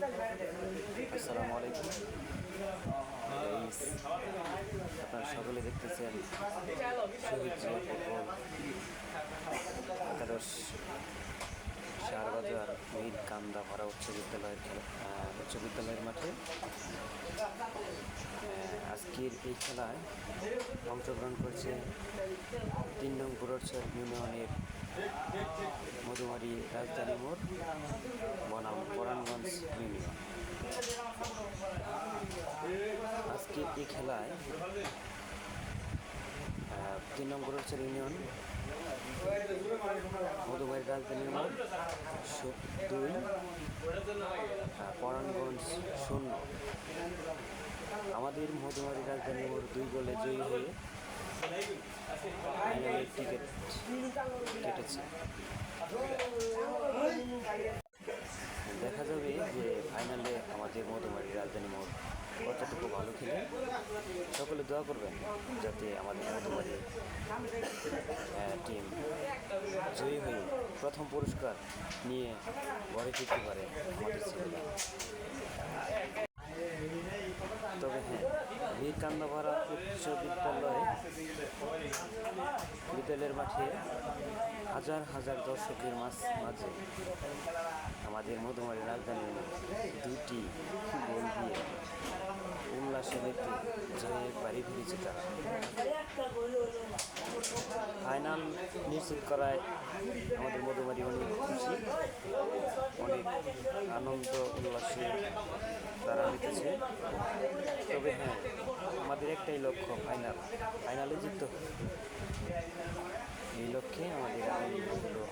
আসসালামু আলাইকুম গাইস, আপনারা সকলে দেখতেছেন শহীদ জিয়া ফুটবল একাদশ শাহবাজার মীর কান্দা ভরা উচ্চ বিদ্যালয়ের মাঠে আজকের এই খেলায় অংশগ্রহণ করছে ৩ নং বুড়ারচর ইউনিয়নের মধুমারি রাজধানী মোড় বনাম পরাণগঞ্জ ইউনিয়ন। আজকের এই খেলায় ৩ নং বুড়ারচর ইউনিয়ন মধুমারি রাজধানী মোড় ২, পরাণগঞ্জ ০। আমাদের মধুমারি রাজধানী মোড় ২ গোলে জয়ী হয়ে ফাইনালের টিকিট কেটেছে। দেখা যাবে যে ফাইনালে আমাদের মধুমারি রাজধানী মোড় কতটুকু ভালো খেলে। সকলে দোয়া করবেন যাতে আমাদের মধুমারি টিম জয়ী হয়ে প্রথম পুরস্কার নিয়ে ঘরে ফিরতে পারে আমাদের ছেলেরা। তবে হ্যাঁ, মীর কান্দা ভরা উচ্চ বিদ্যালয়ের মাঠে হাজার হাজার দর্শকের মাঝে আমাদের মধুমারি রাজধানীর ২টি গোল দিয়ে উল্লাসে মেতে জয়ে বাড়ি ফিরেছে তারা। ফাইনাল নিশ্চিত করায় আমাদের মধুমারি অনেক খুশি, অনেক আনন্দ উল্লাসে তারা নিতেছে। তবে হ্যাঁ, আমাদের একটাই লক্ষ্য ফাইনালে জিততে হবে। এই লক্ষ্যে আমাদের আয়োজনগুলো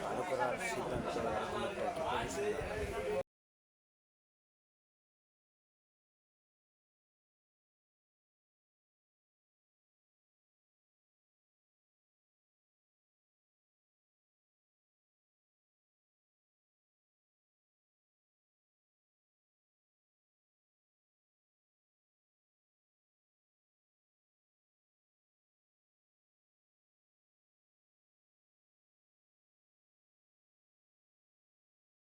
ভালো করার সিদ্ধান্ত